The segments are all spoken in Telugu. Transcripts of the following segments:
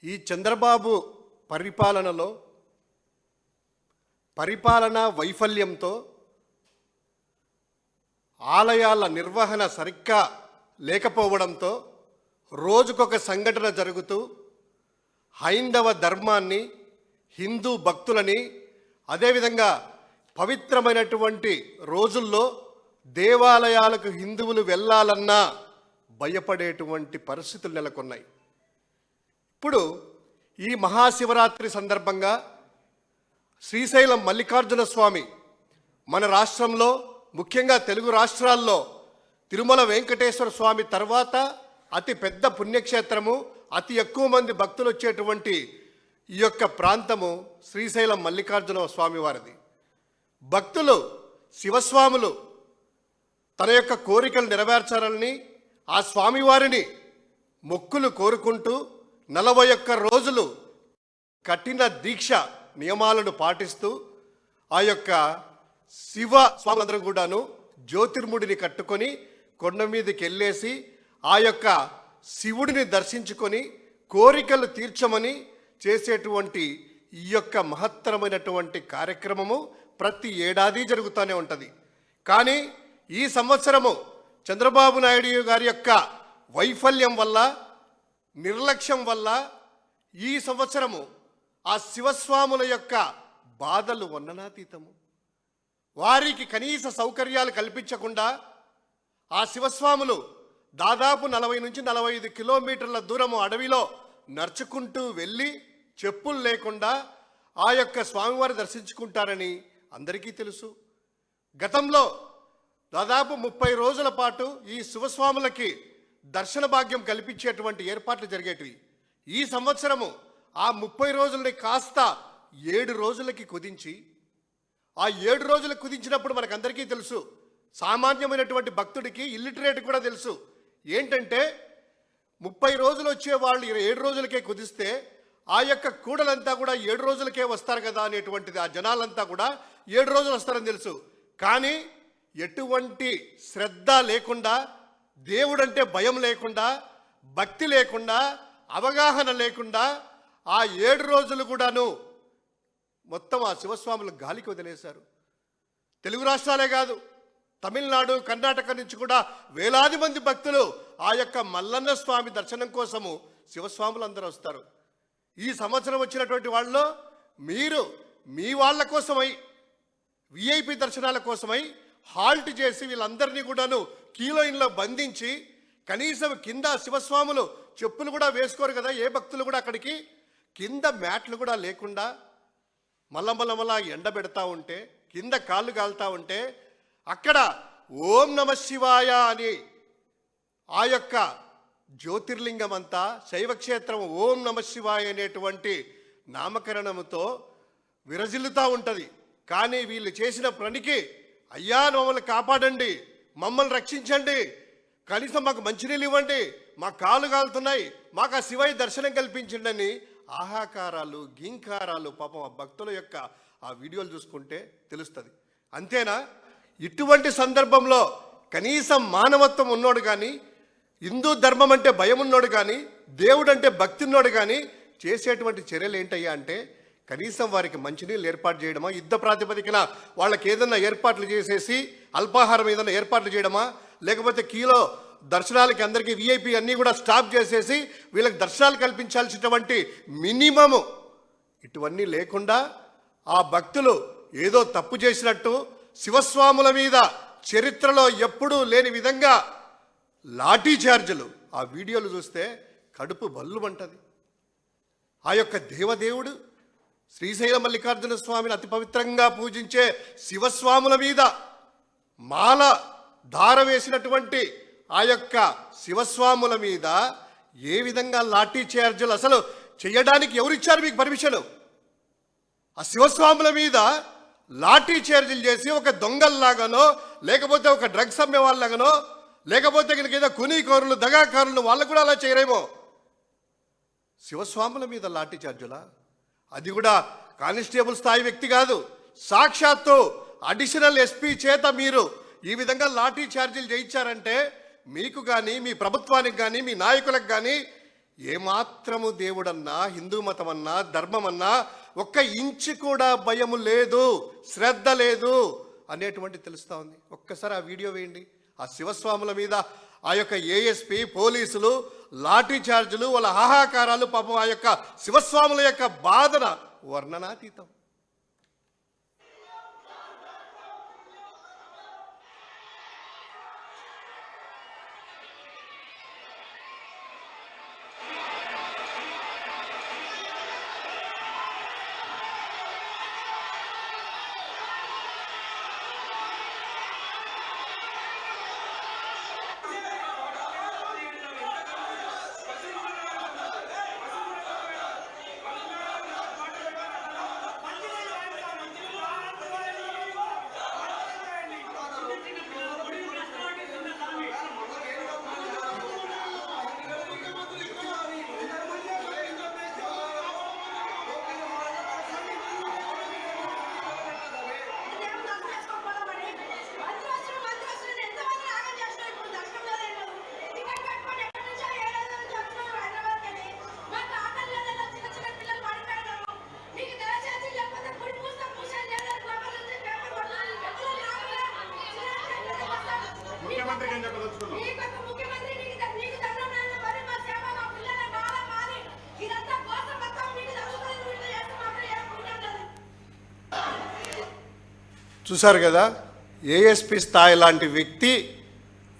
ఈ చంద్రబాబు పరిపాలనా వైఫల్యంతో ఆలయాల నిర్వహణ సరిగ్గా లేకపోవడంతో రోజుకొక సంఘటన జరుగుతూ హైందవ ధర్మాన్ని, హిందూ భక్తులని, అదేవిధంగా పవిత్రమైనటువంటి రోజుల్లో దేవాలయాలకు హిందువులు వెళ్ళాలన్నా భయపడేటువంటి పరిస్థితులు నెలకొన్నాయి. ఇప్పుడు ఈ మహాశివరాత్రి సందర్భంగా శ్రీశైలం మల్లికార్జున స్వామి మన రాష్ట్రంలో, ముఖ్యంగా తెలుగు రాష్ట్రాల్లో తిరుమల వెంకటేశ్వర స్వామి తర్వాత అతి పెద్ద పుణ్యక్షేత్రము, అతి ఎక్కువ మంది భక్తులు వచ్చేటువంటి ఈ యొక్క ప్రాంతము శ్రీశైలం మల్లికార్జున స్వామి వారిది. భక్తులు, శివస్వాములు తన యొక్క కోరికలు నెరవేర్చాలని ఆ స్వామివారిని మొక్కులు కోరుకుంటూ 41 రోజులు కఠిన దీక్ష నియమాలను పాటిస్తూ ఆ యొక్క శివ స్వాములందరూ కూడాను జ్యోతిర్ముడిని కట్టుకొని కొండ మీదకి వెళ్ళేసి ఆ యొక్క శివుడిని దర్శించుకొని కోరికలు తీర్చమని చేసేటువంటి ఈ యొక్క మహత్తరమైనటువంటి కార్యక్రమము ప్రతి ఏడాది జరుగుతూనే ఉంటుంది. కానీ ఈ సంవత్సరము చంద్రబాబు నాయుడు గారి యొక్క వైఫల్యం వల్ల, నిర్లక్ష్యం వల్ల ఈ సంవత్సరము ఆ శివస్వాముల యొక్క బాధలు వర్ణనాతీతము. వారికి కనీస సౌకర్యాలు కల్పించకుండా ఆ శివస్వాములు దాదాపు 40 నుంచి 45 కిలోమీటర్ల దూరము అడవిలో నడుచుకుంటూ వెళ్ళి చెప్పులు లేకుండా ఆ యొక్క స్వామివారి దర్శించుకుంటారని అందరికీ తెలుసు. గతంలో దాదాపు 30 రోజుల పాటు ఈ శివస్వాములకి దర్శన భాగ్యం కల్పించేటువంటి ఏర్పాట్లు జరిగేటివి. ఈ సంవత్సరము ఆ 30 రోజులని కాస్త 7 రోజులకి కుదించి, ఆ 7 రోజులకు కుదించినప్పుడు మనకందరికీ తెలుసు, సామాన్యమైనటువంటి భక్తుడికి, ఇల్లిటరేట్ కూడా తెలుసు ఏంటంటే 30 రోజులు వచ్చే వాళ్ళు 7 రోజులకే కుదిస్తే ఆ యొక్క కూడలంతా కూడా 7 రోజులకే వస్తారు కదా అనేటువంటిది. ఆ జనాలంతా కూడా 7 రోజులు వస్తారని తెలుసు. కానీ ఎటువంటి శ్రద్ధ లేకుండా, దేవుడంటే భయం లేకుండా, భక్తి లేకుండా, అవగాహన లేకుండా ఆ 7 రోజులు కూడాను మొత్తం ఆ శివస్వాములు గాలికి వదిలేశారు. తెలుగు రాష్ట్రాలే కాదు, తమిళనాడు, కర్ణాటక నుంచి కూడా వేలాది మంది భక్తులు ఆ యొక్క మల్లన్న స్వామి దర్శనం కోసము శివస్వాములు అందరూ వస్తారు. ఈ సంవత్సరం వచ్చినటువంటి వాళ్ళలో మీరు మీ వాళ్ళ కోసమై, విఐపి దర్శనాల కోసమై హాల్ట్ చేసి వీళ్ళందరినీ కూడాను క్యూలైన్లో బంధించి, కనీసం కింద శివస్వాములు చెప్పులు కూడా వేసుకోరు కదా ఏ భక్తులు కూడా, అక్కడికి కింద మ్యాట్లు కూడా లేకుండా మళ్ళా ఎండబెడతా ఉంటే, కింద కాళ్ళు కాలుతూ ఉంటే, అక్కడ ఓం నమ శివాయ అని ఆ యొక్క జ్యోతిర్లింగం అంతా, శైవక్షేత్రం ఓం నమ శివాయ అనేటువంటి నామకరణముతో విరజిల్లుతూ ఉంటుంది. కానీ వీళ్ళు చేసిన పనికి, అయ్యా మమ్మల్ని కాపాడండి, మమ్మల్ని రక్షించండి, కనీసం మాకు మంచినీళ్ళు ఇవ్వండి, మా కాళ్ళు కాలుతున్నాయి, మాకు ఆ శివయ్య దర్శనం కల్పించండి ఆహాకారాలు, గీంకారాలు పాపం ఆ భక్తుల యొక్క ఆ వీడియోలు చూసుకుంటే తెలుస్తుంది. అంతేనా? ఇటువంటి సందర్భంలో కనీసం మానవత్వం ఉన్నోడు కానీ, హిందూ ధర్మం అంటే భయం ఉన్నోడు కానీ, దేవుడు అంటే భక్తి ఉన్నోడు కానీ చేసేటువంటి చర్యలు ఏంటయ్యా అంటే, కనీసం వారికి మంచినీళ్ళు ఏర్పాటు చేయడమా, యుద్ధ ప్రాతిపదికన వాళ్ళకి ఏదైనా ఏర్పాట్లు చేసేసి అల్పాహారం ఏదైనా ఏర్పాట్లు చేయడమా, లేకపోతే కిలో దర్శనాలకి అందరికీ విఐపి అన్నీ కూడా స్టాప్ చేసేసి వీళ్ళకి దర్శనాలు కల్పించాల్సినటువంటి మినిమము ఇటువన్నీ లేకుండా ఆ భక్తులు ఏదో తప్పు చేసినట్టు శివస్వాముల మీద చరిత్రలో ఎప్పుడూ లేని విధంగా లాఠీ చార్జీలు, ఆ వీడియోలు చూస్తే కడుపు బల్లుమంటది. ఆ యొక్క దేవదేవుడు శ్రీశైల మల్లికార్జున స్వామిని అతి పవిత్రంగా పూజించే శివస్వాముల మీద మాల ధార వేసినటువంటి ఆ యొక్క శివస్వాముల మీద ఏ విధంగా లాఠీ చార్జీలు అసలు చేయడానికి ఎవరిచ్చారు మీకు పర్మిషను? ఆ శివస్వాముల మీద లాఠీ చార్జీలు చేసి ఒక దొంగల్లాగానో, లేకపోతే ఒక డ్రగ్స్ అమ్మే వాళ్ళలాగానో, లేకపోతే ఏదో కూనీకోరులు, దగాకారులు వాళ్ళు కూడా అలా చేయరేమో. శివస్వాముల మీద లాఠీ చార్జీలా? అది కూడా కానిస్టేబుల్ స్థాయి వ్యక్తి కాదు, సాక్షాత్తు అడిషనల్ ఎస్పీ చేత మీరు ఈ విధంగా లాఠీ చార్జీలు చేయించారంటే మీకు కానీ, మీ ప్రభుత్వానికి కానీ, మీ నాయకులకు కానీ ఏమాత్రము దేవుడన్నా, హిందూ మతమన్నా, ధర్మమన్నా ఒక్క ఇంచు కూడా భయము లేదు, శ్రద్ధ లేదు అనేటువంటి తెలుస్తూ ఉంది. ఒక్కసారి ఆ వీడియో వేయండి. ఆ శివస్వాముల మీద ఆ యొక్క ఏఎస్పీ పోలీసులు లాఠీ చార్జులు, వాళ్ళ హాహాకారాలు, పాపం ఆ యొక్క శివస్వాముల యొక్క బాధన వర్ణనాతీతం. చూశారు కదా, ఏఎస్పీ స్థాయి లాంటి వ్యక్తి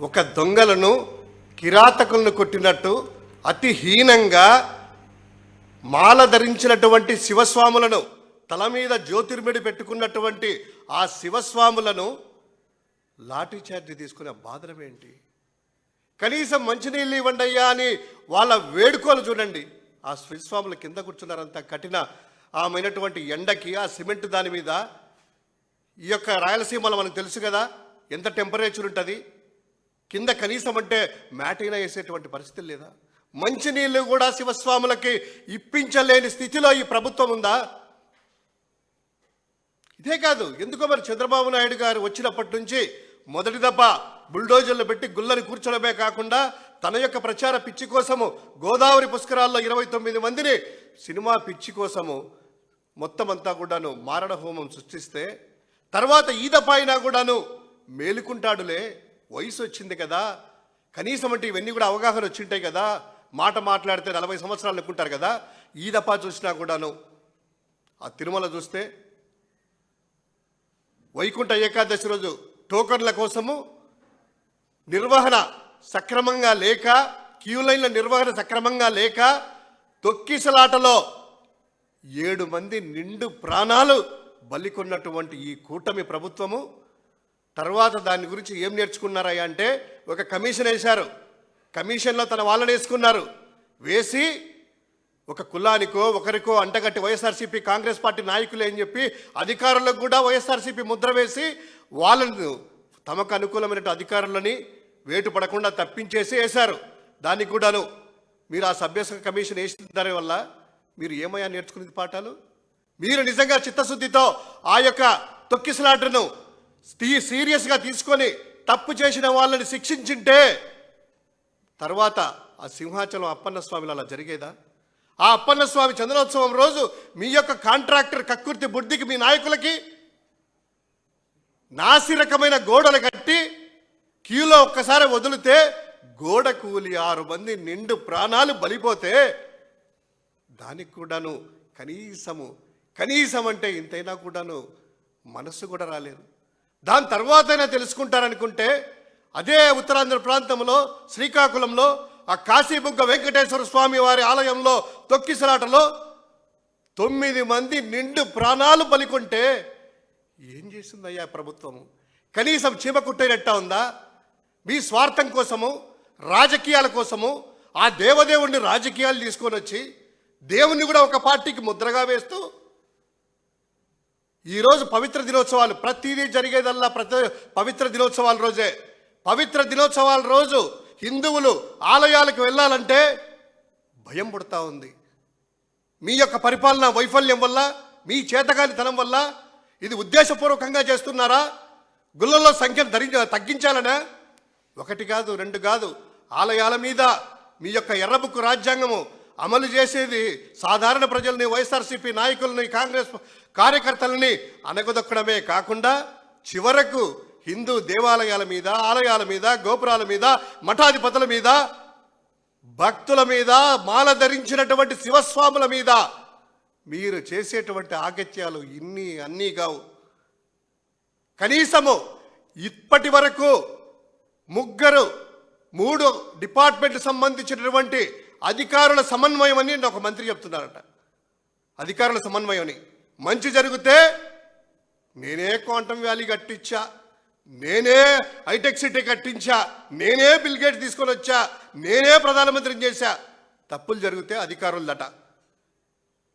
ఒక దొంగలను, కిరాతకులను కొట్టినట్టు అతి హీనంగా మాల ధరించినటువంటి శివస్వాములను, తల మీద జ్యోతిర్మిడి పెట్టుకున్నటువంటి ఆ శివస్వాములను లాఠీ చార్జీ తీసుకునే బాధలం ఏంటి? కనీసం మంచినీళ్ళు ఇవ్వండి అయ్యా అని వాళ్ళ వేడుకోలు చూడండి. ఆ శివస్వాముల కింద కూర్చున్నారంత కఠిన ఆమెనటువంటి ఎండకి, ఆ సిమెంట్ దాని మీద. ఈ యొక్క రాయలసీమలో మనకు తెలుసు కదా ఎంత టెంపరేచర్ ఉంటుంది. కింద కనీసం అంటే మ్యాటీనా వేసేటువంటి పరిస్థితి లేదా? మంచినీళ్ళు కూడా శివస్వాములకి ఇప్పించలేని స్థితిలో ఈ ప్రభుత్వం ఉందా? ఇదే కాదు, ఎందుకో మరి చంద్రబాబు నాయుడు గారు వచ్చినప్పటి నుంచి మొదటి దఫా బుల్డోజర్లు పెట్టి గుళ్ళని కూర్చోడమే కాకుండా తన యొక్క ప్రచార పిచ్చి కోసము గోదావరి పుష్కరాల్లో 29 మందిని సినిమా పిచ్చి కోసము మొత్తం అంతా కూడాను మారణ హోమం సృష్టిస్తే, తర్వాత ఈ దఫా అయినా కూడాను మేలుకుంటాడులే, వయసు వచ్చింది కదా, కనీసం అంటే ఇవన్నీ కూడా అవగాహన వచ్చింటాయి కదా, మాట మాట్లాడితే 40 సంవత్సరాలు అనుకుంటారు కదా. ఈ దఫా చూసినా కూడాను ఆ తిరుమల చూస్తే వైకుంఠ ఏకాదశి రోజు టోకన్ల కోసము నిర్వహణ సక్రమంగా లేక, క్యూ లైన్ల నిర్వహణ సక్రమంగా లేక, తొక్కిసలాటలో 7 మంది నిండు ప్రాణాలు బలికొన్నటువంటి ఈ కూటమి ప్రభుత్వము తర్వాత దాని గురించి ఏం నేర్చుకున్నారయ్యా అంటే, ఒక కమిషన్ వేశారు. కమిషన్లో తన వాళ్ళని వేసుకున్నారు. వేసి ఒక కులానికో ఒకరికో అంటగట్టి వైఎస్ఆర్సీపీ కాంగ్రెస్ పార్టీ నాయకులు అని చెప్పి అధికారులకు కూడా వైఎస్ఆర్సీపీ ముద్ర వేసి వాళ్ళను తమకు అనుకూలమైన అధికారులని వేటు పడకుండా తప్పించేసి వేశారు. దానికి కూడాను మీరు ఆ సభ్య కమిషన్ వేసిన దాని వల్ల మీరు ఏమయ్యా నేర్చుకునేది పాఠాలు? మీరు నిజంగా చిత్తశుద్ధితో ఆ యొక్క తొక్కిసలాటను సీరియస్గా తీసుకొని తప్పు చేసిన వాళ్ళని శిక్షించింటే తర్వాత ఆ సింహాచలం అప్పన్న స్వామిలో అలా జరిగేదా? ఆ అప్పన్న స్వామి చంద్రోత్సవం రోజు మీ యొక్క కాంట్రాక్టర్ కక్కుర్తి బుద్ధికి, మీ నాయకులకి నాసిరకమైన గోడలు కట్టి క్యూలో ఒక్కసారి వదిలితే గోడ కూలి 6 మంది నిండు ప్రాణాలు బలిపోతే దానికి కూడాను కనీసం అంటే ఇంతైనా కూడాను మనస్సు కూడా రాలేదు. దాని తర్వాతైనా తెలుసుకుంటారనుకుంటే అదే ఉత్తరాంధ్ర ప్రాంతంలో శ్రీకాకుళంలో ఆ కాశీబుగ్గ వెంకటేశ్వర స్వామి వారి ఆలయంలో తొక్కిసలాటలో 9 మంది నిండు ప్రాణాలు బలికొంటే ఏం చేసిందయ్యా ప్రభుత్వము? కనీసం చీమ కుట్టేనట్టా ఉందా? మీ స్వార్థం కోసము, రాజకీయాల కోసము ఆ దేవదేవుడిని రాజకీయాలు తీసుకొని వచ్చి దేవుణ్ణి కూడా ఒక పార్టీకి ముద్రగా వేస్తూ ఈరోజు పవిత్ర దినోత్సవాలు, ప్రతిదీ జరిగేదల్లా పవిత్ర దినోత్సవాల రోజే. పవిత్ర దినోత్సవాల రోజు హిందువులు ఆలయాలకు వెళ్ళాలంటే భయం పుడతా ఉంది. మీ యొక్క పరిపాలన వైఫల్యం వల్ల, మీ చేతగానితనం వల్ల. ఇది ఉద్దేశపూర్వకంగా చేస్తున్నారా? గుళ్ళల్లో సంఖ్యను తగ్గించాలనా? 1 కాదు 2 కాదు, ఆలయాల మీద మీ యొక్క ఎర్రబుక్కు రాజ్యాంగము అమలు చేసేది సాధారణ ప్రజల్ని, వైఎస్ఆర్సీపీ నాయకుల్ని, కాంగ్రెస్ కార్యకర్తలని అనగదొక్కడమే కాకుండా చివరకు హిందూ దేవాలయాల మీద, ఆలయాల మీద, గోపురాల మీద, మఠాధిపతుల మీద, భక్తుల మీద, మాల ధరించినటువంటి శివస్వాముల మీద మీరు చేసేటువంటి ఆగత్యాలు అన్నీ కావు. కనీసము ఇప్పటి వరకు 3 డిపార్ట్మెంట్ సంబంధించినటువంటి అధికారుల సమన్వయం అని ఒక మంత్రి చెప్తున్నారట. అధికారుల సమన్వయం అని మంచి జరిగితే నేనే క్వాంటమ్ వ్యాలీ కట్టించా, నేనే హైటెక్ సిటీ కట్టించా, నేనే బిల్ గేట్స్ తీసుకొని వచ్చా, నేనే ప్రధానమంత్రిని చేశా. తప్పులు జరిగితే అధికారులదట,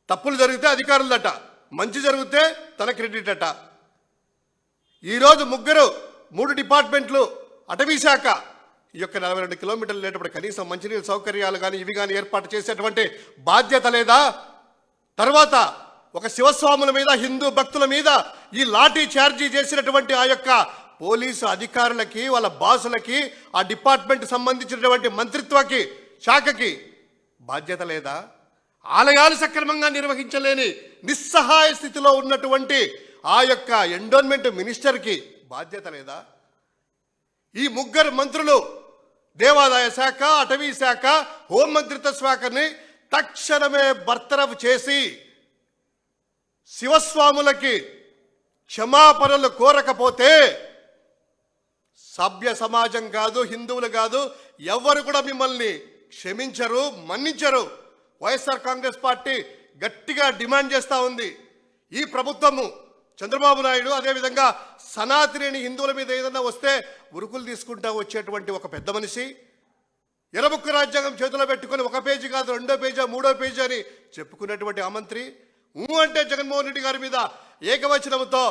తప్పులు జరిగితే అధికారులదట, మంచి జరిగితే తన క్రెడిట్ అట. ఈరోజు 3 డిపార్ట్మెంట్లు, అటవీ శాఖ ఈ యొక్క 42 కిలోమీటర్లు లేటప్పుడు కనీసం మంచినీళ్ళ సౌకర్యాలు కానీ ఇవి కానీ ఏర్పాటు చేసేటువంటి బాధ్యత లేదా? తర్వాత ఒక శివస్వాముల మీద, హిందూ భక్తుల మీద ఈ లాఠీ చార్జీ చేసినటువంటి ఆ యొక్క పోలీసు అధికారులకి, వాళ్ళ బాసులకి, ఆ డిపార్ట్మెంట్ సంబంధించినటువంటి మంత్రిత్వకి, శాఖకి బాధ్యత లేదా? ఆలయాలు సక్రమంగా నిర్వహించలేని నిస్సహాయ స్థితిలో ఉన్నటువంటి ఆ యొక్క ఎండోన్మెంట్ మినిస్టర్కి బాధ్యత లేదా? ఈ 3 మంత్రులు దేవాదాయ శాఖ, అటవీ శాఖ, హోంమంత్రిత్వ శాఖని తక్షణమే బర్తరఫ్ చేసి శివస్వాములకి క్షమాపణలు కోరకపోతే సభ్య సమాజం కాదు, హిందువులు కాదు, ఎవరు కూడా మిమ్మల్ని క్షమించరు, మన్నించరు. వైఎస్ఆర్ కాంగ్రెస్ పార్టీ గట్టిగా డిమాండ్ చేస్తూ ఉంది. ఈ ప్రభుత్వము, చంద్రబాబు నాయుడు, అదేవిధంగా సనాతని హిందువుల మీద ఏదైనా వస్తే ఉరుకులు తీసుకుంటా వచ్చేటువంటి ఒక పెద్ద మనిషి, ఎర్రబుక్కు రాజ్యాంగం చేతిలో పెట్టుకొని 1 పేజీ కాదు 2వ పేజీ 3వ పేజీ అని చెప్పుకున్నటువంటి ఆ మంత్రి అంటే జగన్మోహన్ రెడ్డి గారి మీద ఏకవచనంతో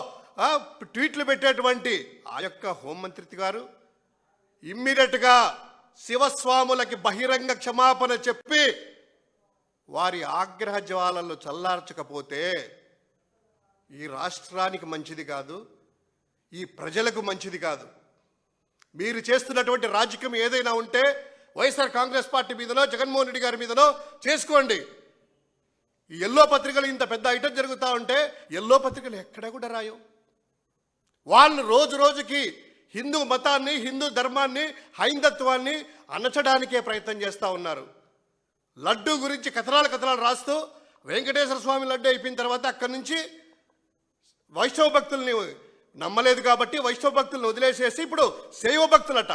ట్వీట్లు పెట్టేటువంటి ఆ యొక్క హోంమంత్రి గారు ఇమ్మీడియట్గా శివస్వాములకి బహిరంగ క్షమాపణ చెప్పి వారి ఆగ్రహ జ్వాలలు చల్లార్చకపోతే ఈ రాష్ట్రానికి మంచిది కాదు, ఈ ప్రజలకు మంచిది కాదు. మీరు చేస్తున్నటువంటి రాజకీయం ఏదైనా ఉంటే వైఎస్ఆర్ కాంగ్రెస్ పార్టీ మీదనో, జగన్మోహన్ రెడ్డి గారి మీదనో చేసుకోండి. ఈ ఎల్లో పత్రికలు ఇంత పెద్ద ఐటమ్ జరుగుతూ ఉంటే ఎల్లో పత్రికలు ఎక్కడ కూడా రాయవు. వాళ్ళు రోజు రోజుకి హిందూ మతాన్ని, హిందూ ధర్మాన్ని, హైందత్వాన్ని అణచడానికే ప్రయత్నం చేస్తూ ఉన్నారు. లడ్డూ గురించి కథనాలు రాస్తూ వెంకటేశ్వర స్వామి లడ్డు అయిపోయిన తర్వాత అక్కడి నుంచి వైష్ణవ భక్తుల్ని నమ్మలేదు కాబట్టి వైష్ణవ భక్తులను వదిలేసేసి ఇప్పుడు శైవ భక్తులట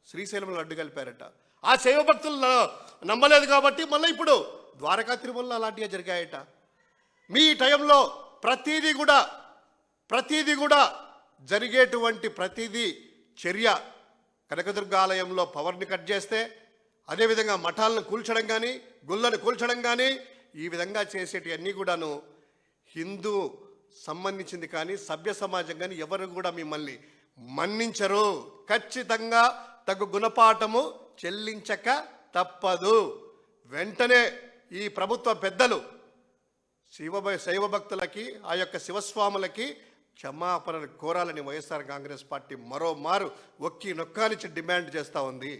శ్రీశైలం లడ్డు కలిపారట. ఆ శైవ భక్తులు నమ్మలేదు కాబట్టి మళ్ళీ ఇప్పుడు ద్వారకా తిరుమలలో అలాంటివి జరిగాయట. మీ టైంలో ప్రతిదీ కూడా జరిగేటువంటి ప్రతిదీ చర్య కనకదుర్గ ఆలయంలో పవర్ని కట్ చేస్తే, అదేవిధంగా మఠాలను కూల్చడం కానీ, గుళ్ళను కూల్చడం కానీ, ఈ విధంగా చేసేటివన్నీ కూడాను హిందూ సంబంధించింది కానీ సభ్య సమాజం కానీ ఎవరు కూడా మిమ్మల్ని మన్నించరు. ఖచ్చితంగా తగు గుణపాఠము చెల్లించక తప్పదు. వెంటనే ఈ ప్రభుత్వ పెద్దలు శైవ భక్తులకి, ఆ యొక్క శివస్వాములకి క్షమాపణలు కోరాలని వైఎస్ఆర్ కాంగ్రెస్ పార్టీ మరోమారు ఒక్కి నొక్కానిచ్చి డిమాండ్ చేస్తూ ఉంది.